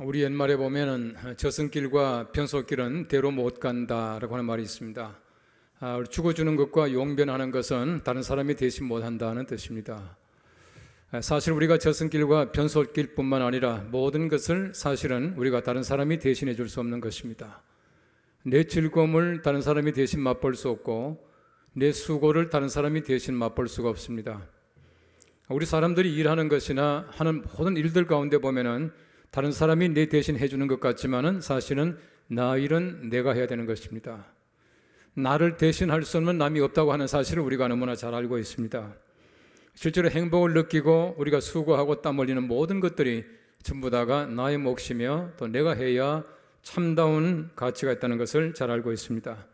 우리 옛말에 보면은 저승길과 변속길은 대로 못 간다라고 하는 말이 있습니다. 죽어주는 것과 용변하는 것은 다른 사람이 대신 못한다는 뜻입니다. 사실 우리가 저승길과 변속길뿐만 아니라 모든 것을 사실은 우리가 다른 사람이 대신해 줄 수 없는 것입니다. 내 즐거움을 다른 사람이 대신 맛볼 수 없고 내 수고를 다른 사람이 대신 맛볼 수가 없습니다. 우리 사람들이 일하는 것이나 하는 모든 일들 가운데 보면은 다른 사람이 내 대신 해주는 것 같지만은 사실은 나 일은 내가 해야 되는 것입니다. 나를 대신할 수 없는 남이 없다고 하는 사실을 우리가 너무나 잘 알고 있습니다. 실제로 행복을 느끼고 우리가 수고하고 땀 흘리는 모든 것들이 전부 다가 나의 몫이며 또 내가 해야 참다운 가치가 있다는 것을 잘 알고 있습니다.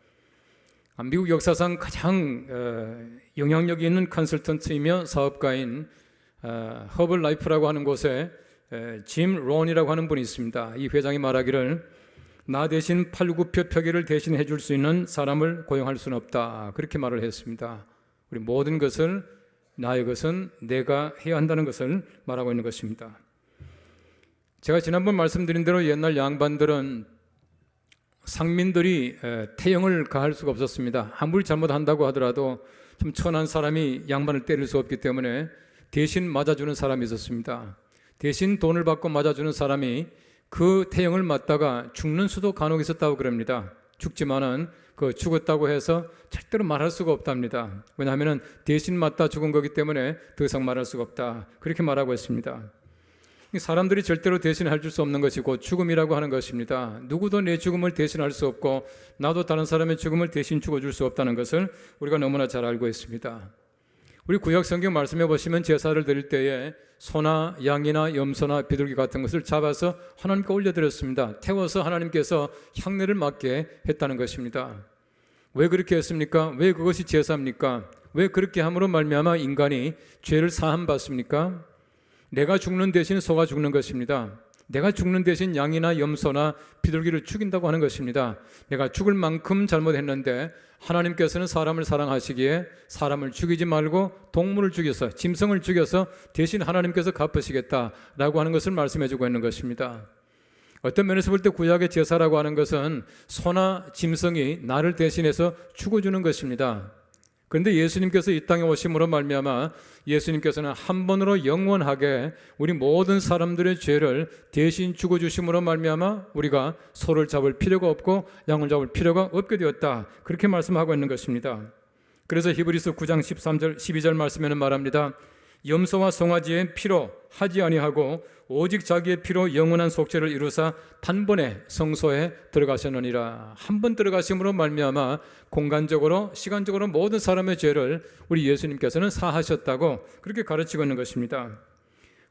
미국 역사상 가장 영향력이 있는 컨설턴트이며 사업가인 허블라이프라고 하는 곳에 짐 론이라고 하는 분이 있습니다. 이 회장이 말하기를 나 대신 팔굽혀 펴기를 대신해 줄 수 있는 사람을 고용할 수는 없다, 그렇게 말을 했습니다. 우리 모든 것을 나의 것은 내가 해야 한다는 것을 말하고 있는 것입니다. 제가 지난번 말씀드린 대로 옛날 양반들은 상민들이 태형을 가할 수가 없었습니다. 아무리 잘못한다고 하더라도 좀 천한 사람이 양반을 때릴 수 없기 때문에 대신 맞아주는 사람이 있었습니다. 대신 돈을 받고 맞아주는 사람이 그 태형을 맞다가 죽는 수도 간혹 있었다고 그럽니다. 죽지만은 그 죽었다고 해서 절대로 말할 수가 없답니다. 왜냐하면 대신 맞다 죽은 거기 때문에 더 이상 말할 수가 없다, 그렇게 말하고 있습니다. 사람들이 절대로 대신해 줄 수 없는 것이고 죽음이라고 하는 것입니다. 누구도 내 죽음을 대신할 수 없고 나도 다른 사람의 죽음을 대신 죽어줄 수 없다는 것을 우리가 너무나 잘 알고 있습니다. 우리 구약 성경 말씀해 보시면 제사를 드릴 때에 소나 양이나 염소나 비둘기 같은 것을 잡아서 하나님께 올려드렸습니다. 태워서 하나님께서 향내를 맡게 했다는 것입니다. 왜 그렇게 했습니까? 왜 그것이 제사입니까? 왜 그렇게 함으로 말미암아 인간이 죄를 사함 받습니까? 내가 죽는 대신 소가 죽는 것입니다. 내가 죽는 대신 양이나 염소나 비둘기를 죽인다고 하는 것입니다. 내가 죽을 만큼 잘못했는데 하나님께서는 사람을 사랑하시기에 사람을 죽이지 말고 동물을 죽여서, 짐승을 죽여서 대신 하나님께서 갚으시겠다라고 하는 것을 말씀해주고 있는 것입니다. 어떤 면에서 볼 때 구약의 제사라고 하는 것은 소나 짐승이 나를 대신해서 죽어주는 것입니다. 그런데 예수님께서 이 땅에 오심으로 말미암아 예수님께서는 한 번으로 영원하게 우리 모든 사람들의 죄를 대신 죽어주심으로 말미암아 우리가 소를 잡을 필요가 없고 양을 잡을 필요가 없게 되었다, 그렇게 말씀하고 있는 것입니다. 그래서 히브리서 9장 13절 12절 말씀에는 말합니다. 염소와 송아지의 피로 하지 아니하고 오직 자기의 피로 영원한 속죄를 이루사 단번에 성소에 들어가셨느니라. 한 번 들어가심으로 말미암아 공간적으로 시간적으로 모든 사람의 죄를 우리 예수님께서는 사하셨다고 그렇게 가르치고 있는 것입니다.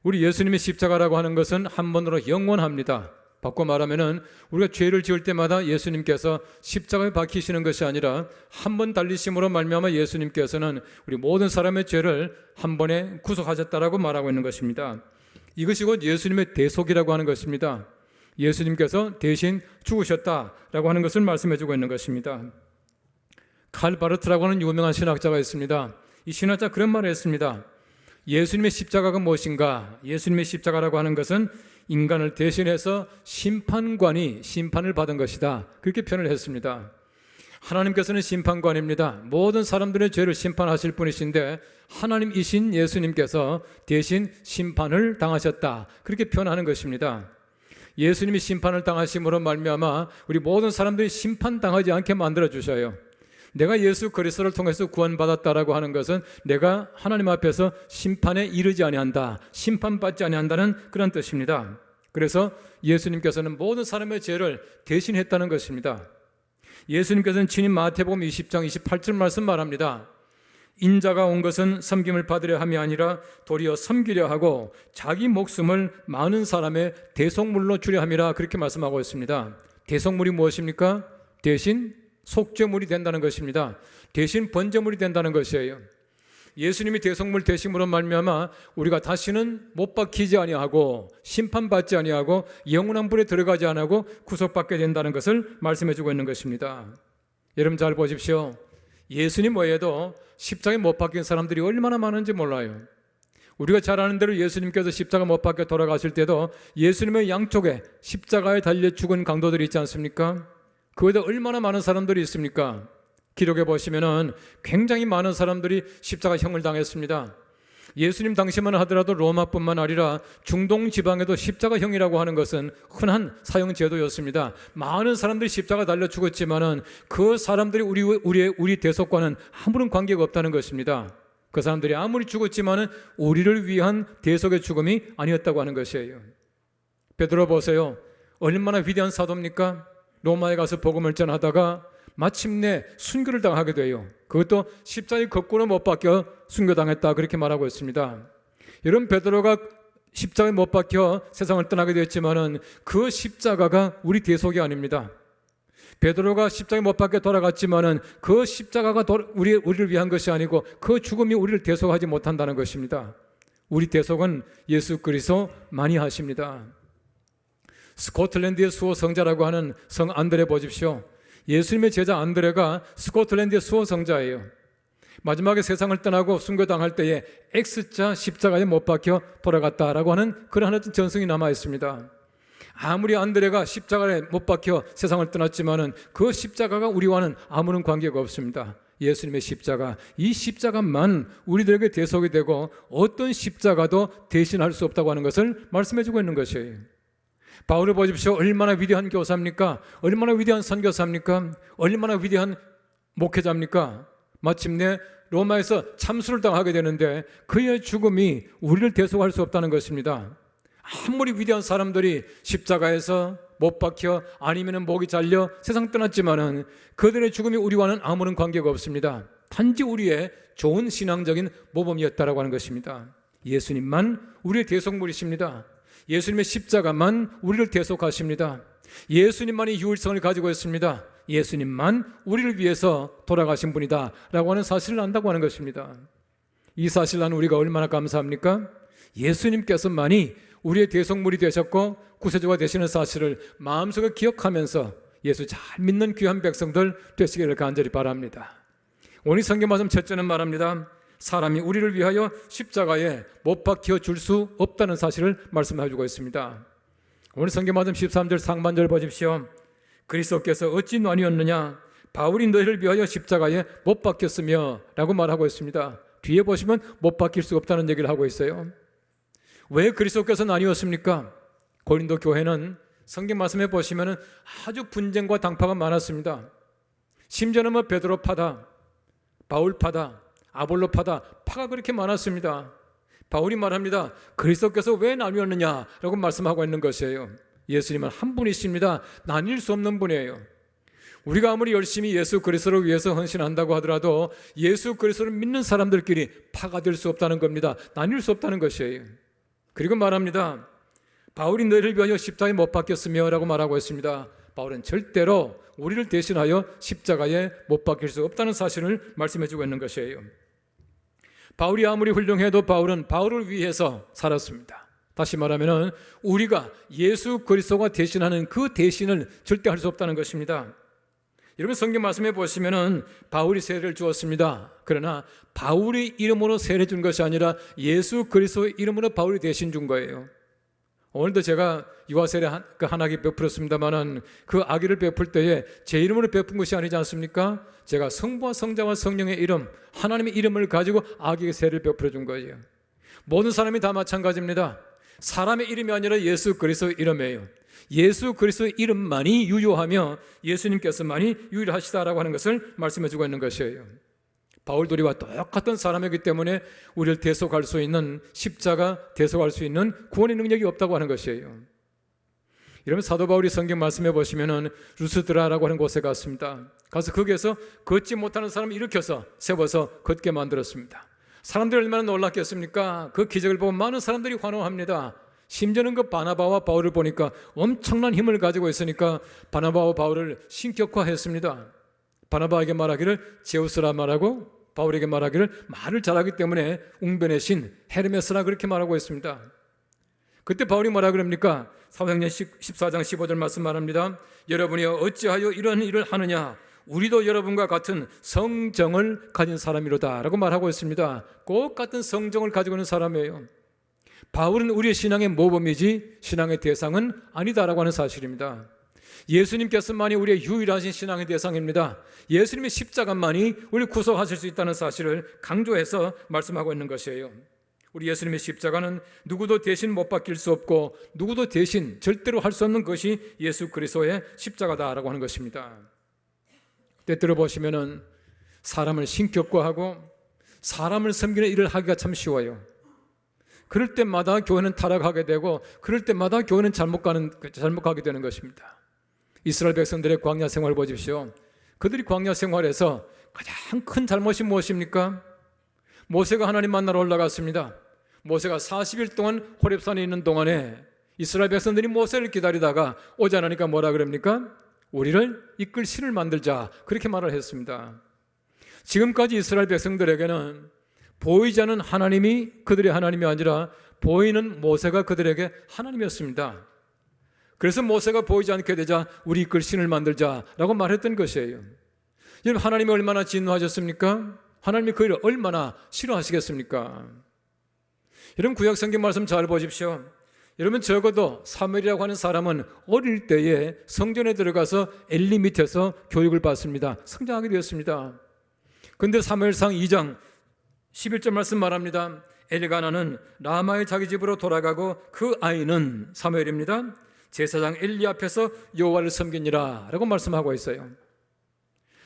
우리 예수님의 십자가라고 하는 것은 한 번으로 영원합니다. 바꿔 말하면은 우리가 죄를 지을 때마다 예수님께서 십자가에 박히시는 것이 아니라 한 번 달리심으로 말미암아 예수님께서는 우리 모든 사람의 죄를 한 번에 구속하셨다라고 말하고 있는 것입니다. 이것이 곧 예수님의 대속이라고 하는 것입니다. 예수님께서 대신 죽으셨다라고 하는 것을 말씀해주고 있는 것입니다. 칼 바르트라고 하는 유명한 신학자가 있습니다. 이 신학자 그런 말을 했습니다. 예수님의 십자가가 무엇인가? 예수님의 십자가라고 하는 것은 인간을 대신해서 심판관이 심판을 받은 것이다, 그렇게 표현을 했습니다. 하나님께서는 심판관입니다. 모든 사람들의 죄를 심판하실 분이신데 하나님이신 예수님께서 대신 심판을 당하셨다, 그렇게 표현하는 것입니다. 예수님이 심판을 당하심으로 말미암아 우리 모든 사람들이 심판당하지 않게 만들어주셔요. 내가 예수 그리스도를 통해서 구원받았다라고 하는 것은 내가 하나님 앞에서 심판에 이르지 아니한다, 심판받지 아니한다는 그런 뜻입니다. 그래서 예수님께서는 모든 사람의 죄를 대신했다는 것입니다. 예수님께서는 친히 마태복음 20장 28절 말씀 말합니다. 인자가 온 것은 섬김을 받으려 함이 아니라 도리어 섬기려 하고 자기 목숨을 많은 사람의 대속물로 주려 함이라, 그렇게 말씀하고 있습니다. 대속물이 무엇입니까? 대신 속죄물이 된다는 것입니다. 대신 번제물이 된다는 것이에요. 예수님이 대속물 되심으로 말미암아 우리가 다시는 못 박히지 아니하고 심판받지 아니하고 영원한 불에 들어가지 아니하고 구속받게 된다는 것을 말씀해주고 있는 것입니다. 여러분 잘 보십시오. 예수님 외에도 십자가에 못 박힌 사람들이 얼마나 많은지 몰라요. 우리가 잘 아는 대로 예수님께서 십자가 못 박혀 돌아가실 때도 예수님의 양쪽에 십자가에 달려 죽은 강도들이 있지 않습니까? 그외에도 얼마나 많은 사람들이 있습니까? 기록해 보시면은 굉장히 많은 사람들이 십자가형을 당했습니다. 예수님 당시만 하더라도 로마뿐만 아니라 중동 지방에도 십자가형이라고 하는 것은 흔한 사형 제도였습니다. 많은 사람들이 십자가 달려 죽었지만은 그 사람들이 우리 대속과는 아무런 관계가 없다는 것입니다. 그 사람들이 아무리 죽었지만은 우리를 위한 대속의 죽음이 아니었다고 하는 것이에요. 베드로 보세요. 얼마나 위대한 사도입니까? 로마에 가서 복음을 전하다가 마침내 순교를 당하게 돼요. 그것도 십자가에 거꾸로 못 박혀 순교당했다 그렇게 말하고 있습니다. 여러분, 베드로가 십자가에 못 박혀 세상을 떠나게 되었지만은 그 십자가가 우리 대속이 아닙니다. 베드로가 십자가에 못 박혀 돌아갔지만은 그 십자가가 우리를 위한 것이 아니고 그 죽음이 우리를 대속하지 못한다는 것입니다. 우리 대속은 예수 그리스도만이 하십니다. 스코틀랜드의 수호 성자라고 하는 성 안드레 보십시오. 예수님의 제자 안드레가 스코틀랜드의 수호 성자예요. 마지막에 세상을 떠나고 순교당할 때에 X자 십자가에 못 박혀 돌아갔다라고 하는 그런 어떤 전승이 남아 있습니다. 아무리 안드레가 십자가에 못 박혀 세상을 떠났지만은 그 십자가가 우리와는 아무런 관계가 없습니다. 예수님의 십자가, 이 십자가만 우리들에게 대속이 되고 어떤 십자가도 대신할 수 없다고 하는 것을 말씀해주고 있는 것이에요. 바울을 보십시오. 얼마나 위대한 교사입니까? 얼마나 위대한 선교사입니까? 얼마나 위대한 목회자입니까? 마침내 로마에서 참수를 당하게 되는데 그의 죽음이 우리를 대속할 수 없다는 것입니다. 아무리 위대한 사람들이 십자가에서 못 박혀 아니면 목이 잘려 세상 떠났지만은 그들의 죽음이 우리와는 아무런 관계가 없습니다. 단지 우리의 좋은 신앙적인 모범이었다라고 하는 것입니다. 예수님만 우리의 대속물이십니다. 예수님의 십자가만 우리를 대속하십니다. 예수님만이 유일성을 가지고 있습니다. 예수님만 우리를 위해서 돌아가신 분이다 라고 하는 사실을 안다고 하는 것입니다. 이 사실을 아는 우리가 얼마나 감사합니까? 예수님께서만이 우리의 대속물이 되셨고 구세주가 되시는 사실을 마음속에 기억하면서 예수 잘 믿는 귀한 백성들 되시기를 간절히 바랍니다. 오늘 성경 말씀 첫째는 말합니다. 사람이 우리를 위하여 십자가에 못 박혀 줄 수 없다는 사실을 말씀해 주고 있습니다. 오늘 성경 말씀 13절 상반절 보십시오. 그리스도께서 어찌 나뉘었느냐? 바울이 너희를 위하여 십자가에 못 박혔으며 라고 말하고 있습니다. 뒤에 보시면 못 박힐 수 없다는 얘기를 하고 있어요. 왜 그리스도께서 나뉘었습니까? 고린도 교회는 성경 말씀에 보시면 아주 분쟁과 당파가 많았습니다. 심지어는 베드로 파다, 바울 파다, 아볼로 파다, 파가 그렇게 많았습니다. 바울이 말합니다. 그리스도께서 왜 나뉘었느냐라고 말씀하고 있는 것이에요. 예수님은 한 분이십니다. 나뉠 수 없는 분이에요. 우리가 아무리 열심히 예수 그리스도를 위해서 헌신한다고 하더라도 예수 그리스도를 믿는 사람들끼리 파가 될 수 없다는 겁니다. 나뉠 수 없다는 것이에요. 그리고 말합니다. 바울이 너희를 위하여 십자가에 못 박혔으며 라고 말하고 있습니다. 바울은 절대로 우리를 대신하여 십자가에 못 박힐 수 없다는 사실을 말씀해주고 있는 것이에요. 바울이 아무리 훌륭해도 바울은 바울을 위해서 살았습니다. 다시 말하면 우리가 예수 그리스도가 대신하는 그 대신을 절대 할 수 없다는 것입니다. 여러분 성경 말씀해 보시면은 바울이 세례를 주었습니다. 그러나 바울의 이름으로 세례 준 것이 아니라 예수 그리스도의 이름으로 바울이 대신 준 거예요. 오늘도 제가 유아 세례 한 학기 베풀었습니다만은 그 아기를 베풀 때에 제 이름으로 베푼 것이 아니지 않습니까? 제가 성부와 성자와 성령의 이름, 하나님의 이름을 가지고 아기에게 세례를 베풀어 준 거예요. 모든 사람이 다 마찬가지입니다. 사람의 이름이 아니라 예수 그리스도의 이름이에요. 예수 그리스도의 이름만이 유효하며 예수님께서만이 유일하시다라고 하는 것을 말씀해 주고 있는 것이에요. 바울도 우리와 똑같은 사람이기 때문에 우리를 대속할 수 있는 십자가, 대속할 수 있는 구원의 능력이 없다고 하는 것이에요. 이러면 사도 바울이 성경 말씀해 보시면은 루스드라라고 하는 곳에 갔습니다. 가서 거기에서 걷지 못하는 사람을 일으켜서 세워서 걷게 만들었습니다. 사람들이 얼마나 놀랐겠습니까? 그 기적을 보고 많은 사람들이 환호합니다. 심지어는 그 바나바와 바울을 보니까 엄청난 힘을 가지고 있으니까 바나바와 바울을 신격화했습니다. 바나바에게 말하기를 제우스라 말하고 바울에게 말하기를 말을 잘하기 때문에 웅변의 신 헤르메스라 그렇게 말하고 있습니다. 그때 바울이 뭐라 그럽니까? 사도행전 14장 15절 말씀 말합니다. 여러분이 어찌하여 이런 일을 하느냐? 우리도 여러분과 같은 성정을 가진 사람이로다 라고 말하고 있습니다. 꼭 같은 성정을 가지고 있는 사람이에요. 바울은 우리의 신앙의 모범이지 신앙의 대상은 아니다라고 하는 사실입니다. 예수님께서만이 우리의 유일하신 신앙의 대상입니다. 예수님의 십자가만이 우리를 구속하실 수 있다는 사실을 강조해서 말씀하고 있는 것이에요. 우리 예수님의 십자가는 누구도 대신 못 박힐 수 없고 누구도 대신 절대로 할 수 없는 것이 예수 그리스도의 십자가다라고 하는 것입니다. 때때로 보시면은 사람을 신격화하고 사람을 섬기는 일을 하기가 참 쉬워요. 그럴 때마다 교회는 타락하게 되고 그럴 때마다 교회는 잘못가게 되는 것입니다. 이스라엘 백성들의 광야 생활을 보십시오. 그들이 광야 생활에서 가장 큰 잘못이 무엇입니까? 모세가 하나님 만나러 올라갔습니다. 모세가 40일 동안 호렙산에 있는 동안에 이스라엘 백성들이 모세를 기다리다가 오지 않으니까 뭐라 그럽니까? 우리를 이끌 신을 만들자, 그렇게 말을 했습니다. 지금까지 이스라엘 백성들에게는 보이지 않는 하나님이 그들의 하나님이 아니라 보이는 모세가 그들에게 하나님이었습니다. 그래서 모세가 보이지 않게 되자 우리 이끌 신을 만들자라고 말했던 것이에요. 여러분, 하나님이 얼마나 진노하셨습니까? 하나님이 그 일을 얼마나 싫어하시겠습니까? 여러분, 구약 성경 말씀 잘 보십시오. 여러분, 적어도 사무엘이라고 하는 사람은 어릴 때에 성전에 들어가서 엘리 밑에서 교육을 받습니다. 성장하게 되었습니다. 그런데 사무엘상 2장 11절 말씀 말합니다. 엘가나는 라마의 자기 집으로 돌아가고 그 아이는 사무엘입니다. 제사장 엘리 앞에서 여호와를 섬기니라 라고 말씀하고 있어요.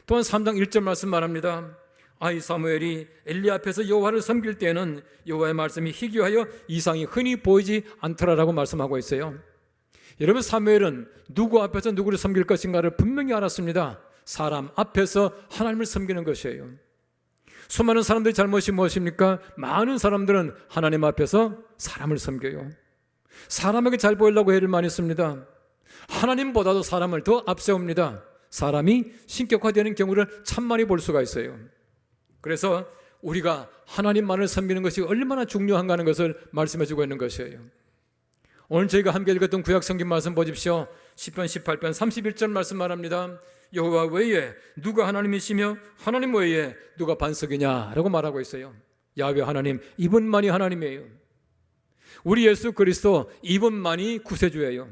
또한 3장 1절 말씀 말합니다. 아이 사무엘이 엘리 앞에서 여호와를 섬길 때에는 여호와의 말씀이 희귀하여 이상이 흔히 보이지 않더라라고 말씀하고 있어요. 여러분, 사무엘은 누구 앞에서 누구를 섬길 것인가를 분명히 알았습니다. 사람 앞에서 하나님을 섬기는 것이에요. 수많은 사람들의 잘못이 무엇입니까? 많은 사람들은 하나님 앞에서 사람을 섬겨요. 사람에게 잘 보이려고 애를 많이 씁니다. 하나님보다도 사람을 더 앞세웁니다. 사람이 신격화되는 경우를 참 많이 볼 수가 있어요. 그래서 우리가 하나님만을 섬기는 것이 얼마나 중요한가 하는 것을 말씀해 주고 있는 것이에요. 오늘 저희가 함께 읽었던 구약 성경 말씀 보십시오. 10편 18편 31절 말씀 말합니다. 여호와 외에 누가 하나님이시며 하나님 외에 누가 반석이냐라고 말하고 있어요. 야훼 하나님, 이분만이 하나님이에요. 우리 예수 그리스도 이분만이 구세주예요.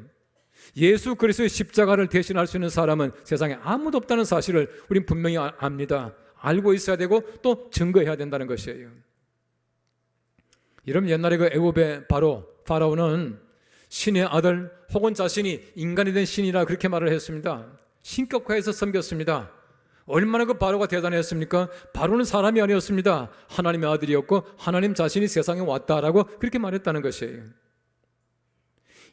예수 그리스도의 십자가를 대신할 수 있는 사람은 세상에 아무도 없다는 사실을 우린 분명히 압니다. 알고 있어야 되고 또 증거해야 된다는 것이에요. 여러분, 옛날에 그 애굽의 파라오는 신의 아들 혹은 자신이 인간이 된 신이라 그렇게 말을 했습니다. 신격화해서 섬겼습니다. 얼마나 그 바로가 대단했습니까? 바로는 사람이 아니었습니다. 하나님의 아들이었고 하나님 자신이 세상에 왔다라고 그렇게 말했다는 것이에요.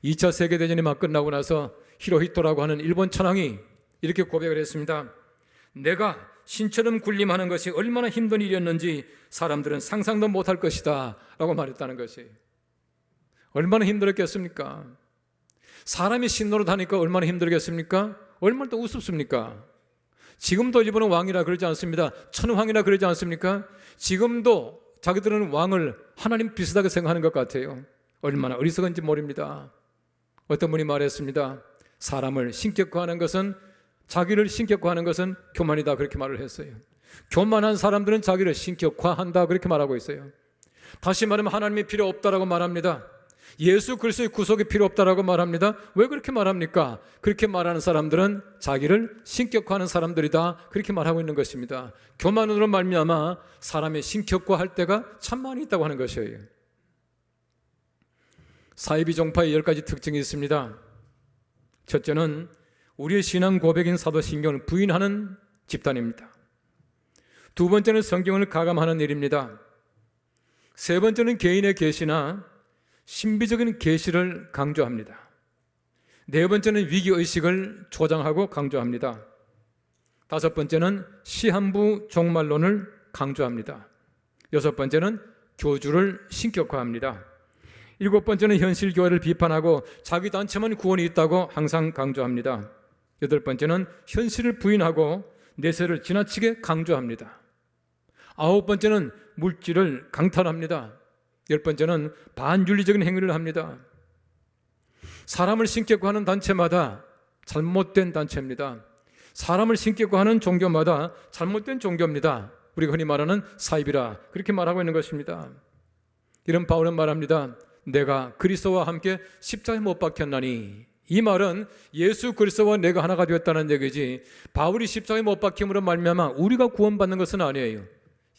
2차 세계대전이 막 끝나고 나서 히로히토라고 하는 일본 천황이 이렇게 고백을 했습니다. 내가 신처럼 군림하는 것이 얼마나 힘든 일이었는지 사람들은 상상도 못할 것이다 라고 말했다는 것이에요. 얼마나 힘들었겠습니까? 사람이 신노릇 하니까 얼마나 힘들겠습니까? 얼마나 또 우습습니까? 지금도 일본은 왕이라 그러지 않습니다. 천황이라 그러지 않습니까? 지금도 자기들은 왕을 하나님 비슷하게 생각하는 것 같아요. 얼마나 어리석은지 모릅니다. 어떤 분이 말했습니다. 사람을 신격화하는 것은, 자기를 신격화하는 것은 교만이다, 그렇게 말을 했어요. 교만한 사람들은 자기를 신격화한다, 그렇게 말하고 있어요. 다시 말하면 하나님이 필요 없다라고 말합니다. 예수 그리스도의 구속이 필요 없다라고 말합니다. 왜 그렇게 말합니까? 그렇게 말하는 사람들은 자기를 신격화하는 사람들이다, 그렇게 말하고 있는 것입니다. 교만으로 말미암아 사람의 신격화할 때가 참 많이 있다고 하는 것이에요. 사이비 종파의 10가지 특징이 있습니다. 첫째는 우리의 신앙 고백인 사도신경을 부인하는 집단입니다. 두 번째는 성경을 가감하는 일입니다. 세 번째는 개인의 계시나 신비적인 계시를 강조합니다. 네 번째는 위기의식을 조장하고 강조합니다. 다섯 번째는 시한부 종말론을 강조합니다. 여섯 번째는 교주를 신격화합니다. 일곱 번째는 현실교회를 비판하고 자기 단체만 구원이 있다고 항상 강조합니다. 여덟 번째는 현실을 부인하고 내세를 지나치게 강조합니다. 아홉 번째는 물질을 강탈합니다. 열 번째는 반윤리적인 행위를 합니다. 사람을 신격화하는 단체마다 잘못된 단체입니다. 사람을 신기고 하는 종교마다 잘못된 종교입니다. 우리가 흔히 말하는 사입이라 그렇게 말하고 있는 것입니다. 이런 바울은 말합니다. 내가 그리스도와 함께 십자가에 못 박혔나니, 이 말은 예수 그리스도와 내가 하나가 되었다는 얘기지, 바울이 십자가에 못 박힘으로 말미암아 우리가 구원받는 것은 아니에요.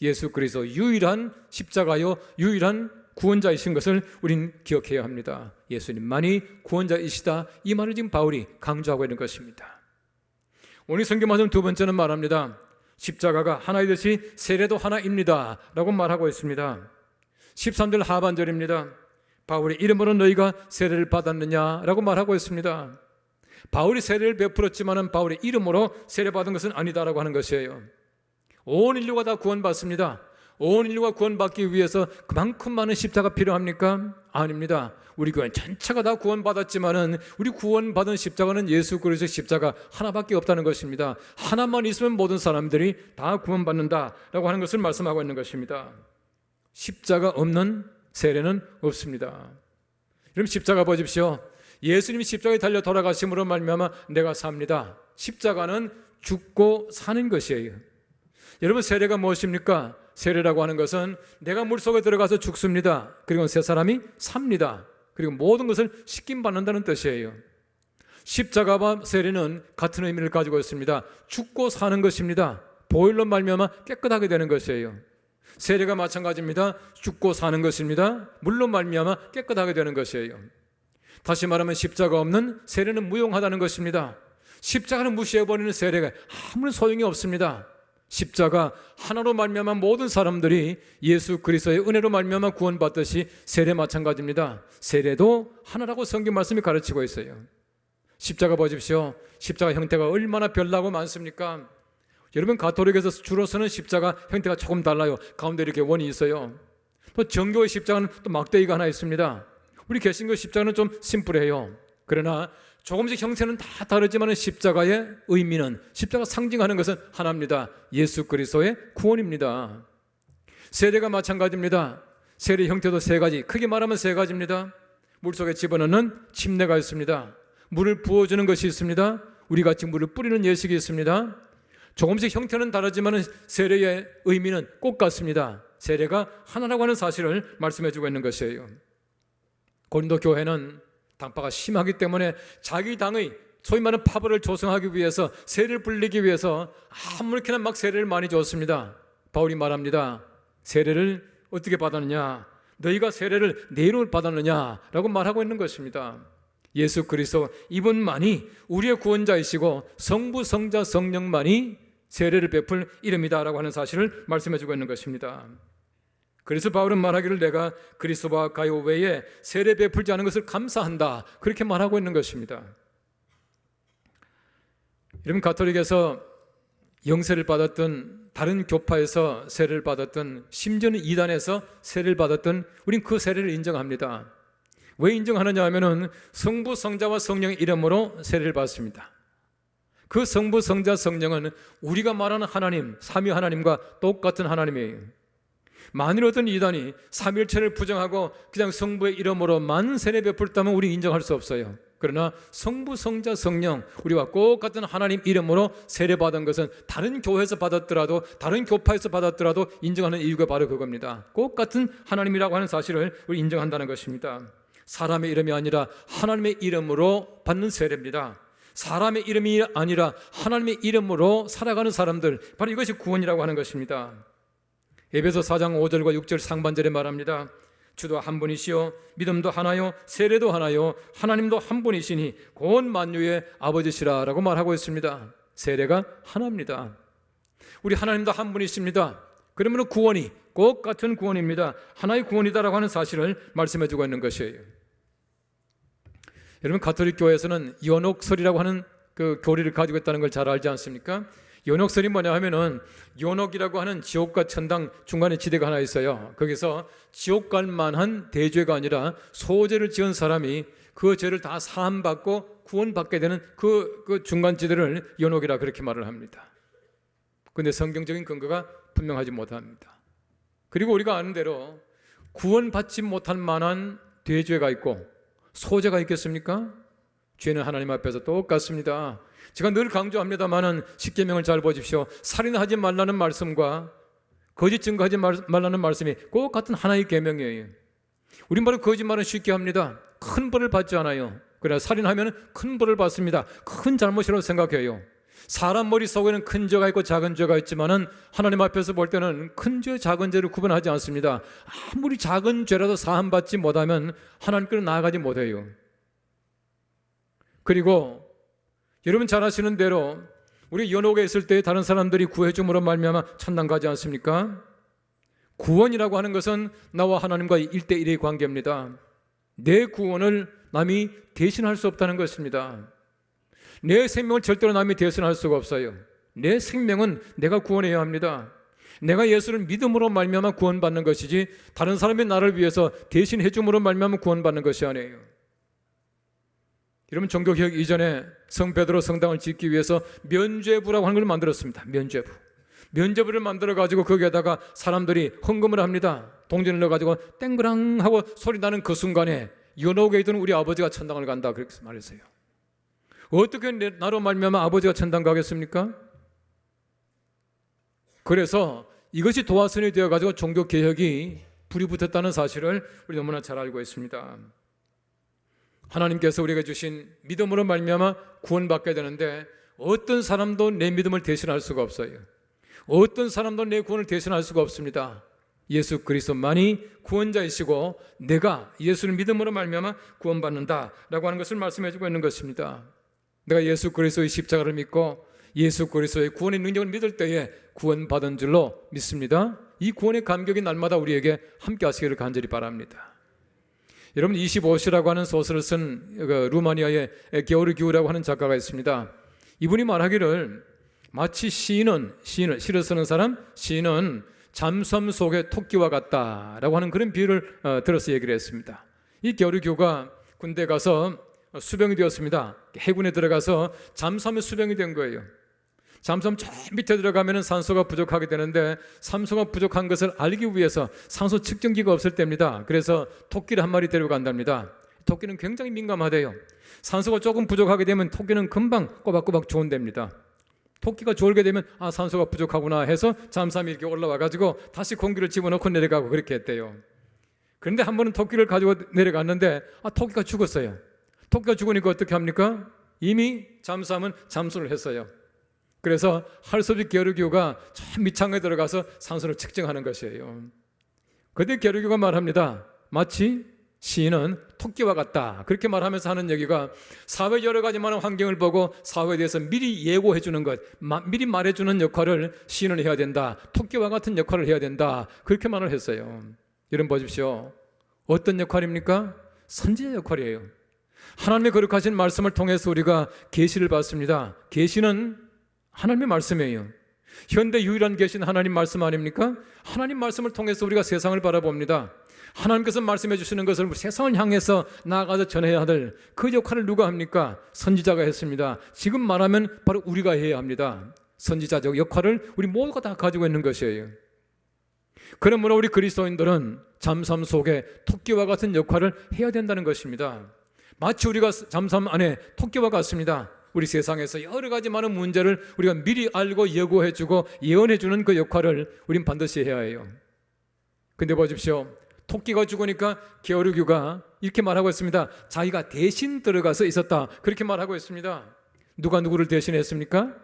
예수 그리스도 유일한 십자가요 유일한 구원자이신 것을 우린 기억해야 합니다. 예수님만이 구원자이시다, 이 말을 지금 바울이 강조하고 있는 것입니다. 오늘 성경 말씀 두 번째는 말합니다. 십자가가 하나이듯이 세례도 하나입니다 라고 말하고 있습니다. 13절 하반절입니다. 바울의 이름으로 너희가 세례를 받았느냐 라고 말하고 있습니다. 바울이 세례를 베풀었지만 바울의 이름으로 세례받은 것은 아니다라고 하는 것이에요. 온 인류가 다 구원받습니다. 온 인류가 구원받기 위해서 그만큼 많은 십자가 필요합니까? 아닙니다. 우리 교회 전체가 다 구원받았지만은 우리 구원받은 십자가는 예수 그리스도의 십자가 하나밖에 없다는 것입니다. 하나만 있으면 모든 사람들이 다 구원받는다라고 하는 것을 말씀하고 있는 것입니다. 십자가 없는 세례는 없습니다. 여러분, 십자가 보십시오. 예수님이 십자가에 달려 돌아가심으로 말미암아 내가 삽니다. 십자가는 죽고 사는 것이에요. 여러분, 세례가 무엇입니까? 세례라고 하는 것은 내가 물속에 들어가서 죽습니다. 그리고 새 사람이 삽니다. 그리고 모든 것을 씻김 받는다는 뜻이에요. 십자가와 세례는 같은 의미를 가지고 있습니다. 죽고 사는 것입니다. 보혈로 말미암아 깨끗하게 되는 것이에요. 세례가 마찬가지입니다. 죽고 사는 것입니다. 물로 말미암아 깨끗하게 되는 것이에요. 다시 말하면 십자가 없는 세례는 무용하다는 것입니다. 십자가를 무시해버리는 세례가 아무런 소용이 없습니다. 십자가 하나로 말미암아 모든 사람들이 예수 그리스도의 은혜로 말미암아 구원받듯이 세례 마찬가지입니다. 세례도 하나라고 성경 말씀이 가르치고 있어요. 십자가 보십시오. 십자가 형태가 얼마나 별나고 많습니까? 여러분, 가톨릭에서 주로 쓰는 십자가 형태가 조금 달라요. 가운데 이렇게 원이 있어요. 또 정교의 십자가는 또 막대기가 하나 있습니다. 우리 개신교 십자가는 좀 심플해요. 그러나 조금씩 형태는 다 다르지만 십자가의 의미는, 십자가 상징하는 것은 하나입니다. 예수 그리스도의 구원입니다. 세례가 마찬가지입니다. 세례 형태도 세 가지, 크게 말하면 세 가지입니다. 물속에 집어넣는 침례가 있습니다. 물을 부어주는 것이 있습니다. 우리같이 물을 뿌리는 예식이 있습니다. 조금씩 형태는 다르지만 세례의 의미는 꼭 같습니다. 세례가 하나라고 하는 사실을 말씀해주고 있는 것이에요. 고린도 교회는 당파가 심하기 때문에 자기 당의 소위 말하는 파벌을 조성하기 위해서, 세례를 불리기 위해서 아무렇게나 막 세례를 많이 줬습니다. 바울이 말합니다. 세례를 어떻게 받았느냐? 너희가 세례를 내 이름으로 받았느냐라고 말하고 있는 것입니다. 예수 그리스도 이분만이 우리의 구원자이시고 성부, 성자, 성령만이 세례를 베풀 이름이다라고 하는 사실을 말씀해주고 있는 것입니다. 그래서 바울은 말하기를 내가 그리스도와 가요 외에 세례 베풀지 않은 것을 감사한다, 그렇게 말하고 있는 것입니다. 여러분, 가톨릭에서 영세를 받았던, 다른 교파에서 세례를 받았던, 심지어는 이단에서 세례를 받았던 우린 그 세례를 인정합니다. 왜 인정하느냐 하면은 성부, 성자와 성령의 이름으로 세례를 받습니다. 그 성부, 성자, 성령은 우리가 말하는 하나님, 삼위 하나님과 똑같은 하나님이에요. 만일 어떤 이단이 삼위일체를 부정하고 그냥 성부의 이름으로만 세례 베풀다면 우리 인정할 수 없어요. 그러나 성부, 성자, 성령, 우리와 똑같은 하나님 이름으로 세례받은 것은 다른 교회에서 받았더라도, 다른 교파에서 받았더라도 인정하는 이유가 바로 그겁니다. 똑같은 하나님이라고 하는 사실을 우리 인정한다는 것입니다. 사람의 이름이 아니라 하나님의 이름으로 받는 세례입니다. 사람의 이름이 아니라 하나님의 이름으로 살아가는 사람들, 바로 이것이 구원이라고 하는 것입니다. 에베소 4장 5절과 6절 상반절에 말합니다. 주도 한 분이시요 믿음도 하나요 세례도 하나요 하나님도 한 분이시니 곧 만유의 아버지시라 라고 말하고 있습니다. 세례가 하나입니다. 우리 하나님도 한 분이십니다. 그러면 구원이 꼭 같은 구원입니다. 하나의 구원이다라고 하는 사실을 말씀해주고 있는 것이에요. 여러분, 가톨릭 교회에서는 연옥설이라고 하는 그 교리를 가지고 있다는 걸 잘 알지 않습니까? 연옥설이 뭐냐 하면은, 연옥이라고 하는 지옥과 천당 중간에 지대가 하나 있어요. 거기서 지옥 갈 만한 대죄가 아니라 소죄를 지은 사람이 그 죄를 다 사함받고 구원받게 되는 그 중간 지대를 연옥이라 그렇게 말을 합니다. 그런데 성경적인 근거가 분명하지 못합니다. 그리고 우리가 아는 대로 구원받지 못할 만한 대죄가 있고 소죄가 있겠습니까? 죄는 하나님 앞에서 똑같습니다. 제가 늘 강조합니다마는 십계명을 잘 보십시오. 살인하지 말라는 말씀과 거짓 증거하지 말라는 말씀이 꼭 같은 하나의 계명이에요. 우린 바로 거짓말은 쉽게 합니다. 큰 벌을 받지 않아요. 그러나 살인하면 큰 벌을 받습니다. 큰 잘못이라고 생각해요. 사람 머릿속에는 큰 죄가 있고 작은 죄가 있지만은 하나님 앞에서 볼 때는 큰 죄, 작은 죄를 구분하지 않습니다. 아무리 작은 죄라도 사함받지 못하면 하나님께로 나아가지 못해요. 그리고 여러분 잘 아시는 대로 우리 연옥에 있을 때 다른 사람들이 구해줌으로 말미암아 천당 가지 않습니까? 구원이라고 하는 것은 나와 하나님과의 1대1의 관계입니다. 내 구원을 남이 대신할 수 없다는 것입니다. 내 생명을 절대로 남이 대신할 수가 없어요. 내 생명은 내가 구원해야 합니다. 내가 예수를 믿음으로 말미암아 구원받는 것이지 다른 사람이 나를 위해서 대신해 줌으로 말미암아 구원받는 것이 아니에요. 여러분 종교개혁 이전에 성 베드로 성당을 짓기 위해서 면죄부라고 하는 걸 만들었습니다. 면죄부를 만들어가지고 거기에다가 사람들이 헌금을 합니다. 동전을 넣어가지고 땡그랑 하고 소리 나는 그 순간에 연옥에 있던 우리 아버지가 천당을 간다 그렇게 말했어요. 어떻게 나로 말미암아 아버지가 천당 가겠습니까? 그래서 이것이 도화선이 되어가지고 종교개혁이 불이 붙었다는 사실을 우리 너무나 잘 알고 있습니다. 하나님께서 우리에게 주신 믿음으로 말미암아 구원받게 되는데 어떤 사람도 내 믿음을 대신할 수가 없어요. 어떤 사람도 내 구원을 대신할 수가 없습니다. 예수 그리스도만이 구원자이시고 내가 예수를 믿음으로 말미암아 구원받는다라고 하는 것을 말씀해주고 있는 것입니다. 내가 예수 그리스도의 십자가를 믿고 예수 그리스도의 구원의 능력을 믿을 때에 구원받은 줄로 믿습니다. 이 구원의 감격이 날마다 우리에게 함께 하시기를 간절히 바랍니다. 여러분 25시라고 하는 소설을 쓴 루마니아의 게오르기우라고 하는 작가가 있습니다. 이분이 말하기를 마치 시인은 시를 쓰는 사람 시인은 잠수함 속의 토끼와 같다라고 하는 그런 비유를 들어서 얘기를 했습니다. 이 게오르기우가 군대 가서 수병이 되었습니다. 해군에 들어가서 잠수함의 수병이 된 거예요. 잠수함 저 밑에 들어가면 산소가 부족하게 되는데 산소가 부족한 것을 알기 위해서 산소 측정기가 없을 때입니다. 그래서 토끼를 한 마리 데려간답니다. 토끼는 굉장히 민감하대요. 산소가 조금 부족하게 되면 토끼는 금방 꼬박꼬박 좋은답니다. 토끼가 졸게 되면 산소가 부족하구나 해서 잠수함이 이렇게 올라와 가지고 다시 공기를 집어넣고 내려가고 그렇게 했대요. 그런데 한 번은 토끼를 가지고 내려갔는데 토끼가 죽었어요. 토끼가 죽으니까 어떻게 합니까? 이미 잠수함은 잠수를 했어요. 그래서 할 수 없이 게오르기우가 저 밑창에 들어가서 산소를 측정하는 것이에요. 그때 게오르기우가 말합니다. 마치 시인은 토끼와 같다. 그렇게 말하면서 하는 얘기가 사회 여러 가지 많은 환경을 보고 사회에 대해서 미리 예고해 주는 것, 미리 말해 주는 역할을 시인은 해야 된다. 토끼와 같은 역할을 해야 된다. 그렇게 말을 했어요. 여러분 보십시오. 어떤 역할입니까? 선지자 역할이에요. 하나님의 거룩하신 말씀을 통해서 우리가 계시를 받습니다. 계시는 하나님의 말씀이에요. 현대 유일한 계시는 하나님 말씀 아닙니까? 하나님 말씀을 통해서 우리가 세상을 바라봅니다. 하나님께서 말씀해 주시는 것을 세상을 향해서 나아가서 전해야 할 그 역할을 누가 합니까? 선지자가 했습니다. 지금 말하면 바로 우리가 해야 합니다. 선지자적 역할을 우리 모두가 다 가지고 있는 것이에요. 그러므로 우리 그리스도인들은 잠수함 속에 토끼와 같은 역할을 해야 된다는 것입니다. 마치 우리가 잠수함 안에 토끼와 같습니다. 우리 세상에서 여러 가지 많은 문제를 우리가 미리 알고 예고해주고 예언해주는 그 역할을 우린 반드시 해야 해요. 근데 보십시오. 토끼가 죽으니까 게오르기우가 이렇게 말하고 있습니다. 자기가 대신 들어가서 있었다. 그렇게 말하고 있습니다. 누가 누구를 대신했습니까?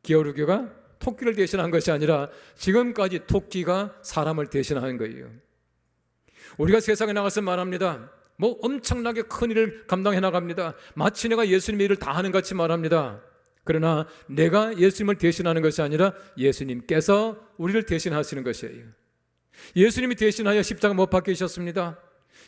게오르기우가 토끼를 대신한 것이 아니라 지금까지 토끼가 사람을 대신하는 거예요. 우리가 세상에 나가서 말합니다. 엄청나게 큰 일을 감당해 나갑니다. 마치 내가 예수님의 일을 다 하는 같이 말합니다. 그러나 내가 예수님을 대신하는 것이 아니라 예수님께서 우리를 대신하시는 것이에요. 예수님이 대신하여 십자가 못 박히셨습니다.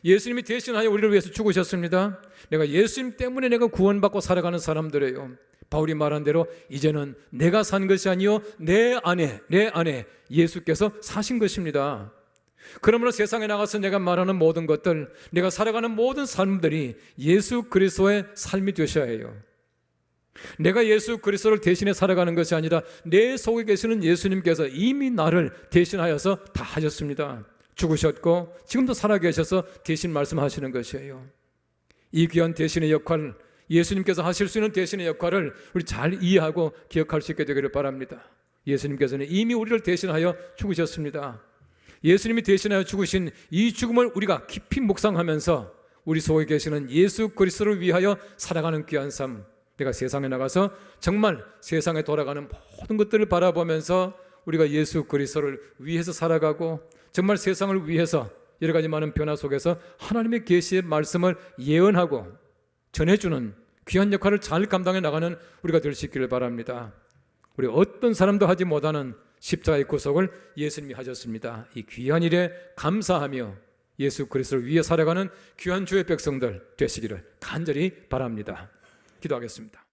예수님이 대신하여 우리를 위해서 죽으셨습니다. 내가 예수님 때문에 내가 구원받고 살아가는 사람들이에요. 바울이 말한 대로 이제는 내가 산 것이 아니요 내 안에 예수께서 사신 것입니다. 그러므로 세상에 나가서 내가 말하는 모든 것들, 내가 살아가는 모든 삶들이 예수 그리스도의 삶이 되셔야 해요. 내가 예수 그리스도를 대신해 살아가는 것이 아니라 내 속에 계시는 예수님께서 이미 나를 대신하여서 다 하셨습니다. 죽으셨고 지금도 살아계셔서 대신 말씀하시는 것이에요. 이 귀한 대신의 역할, 예수님께서 하실 수 있는 대신의 역할을 우리 잘 이해하고 기억할 수 있게 되기를 바랍니다. 예수님께서는 이미 우리를 대신하여 죽으셨습니다. 예수님이 대신하여 죽으신 이 죽음을 우리가 깊이 묵상하면서 우리 속에 계시는 예수 그리스도를 위하여 살아가는 귀한 삶, 내가 세상에 나가서 정말 세상에 돌아가는 모든 것들을 바라보면서 우리가 예수 그리스도를 위해서 살아가고 정말 세상을 위해서 여러 가지 많은 변화 속에서 하나님의 계시의 말씀을 예언하고 전해주는 귀한 역할을 잘 감당해 나가는 우리가 될 수 있기를 바랍니다. 우리 어떤 사람도 하지 못하는 십자가의 구속을 예수님이 하셨습니다. 이 귀한 일에 감사하며 예수 그리스도를 위해 살아가는 귀한 주의 백성들 되시기를 간절히 바랍니다. 기도하겠습니다.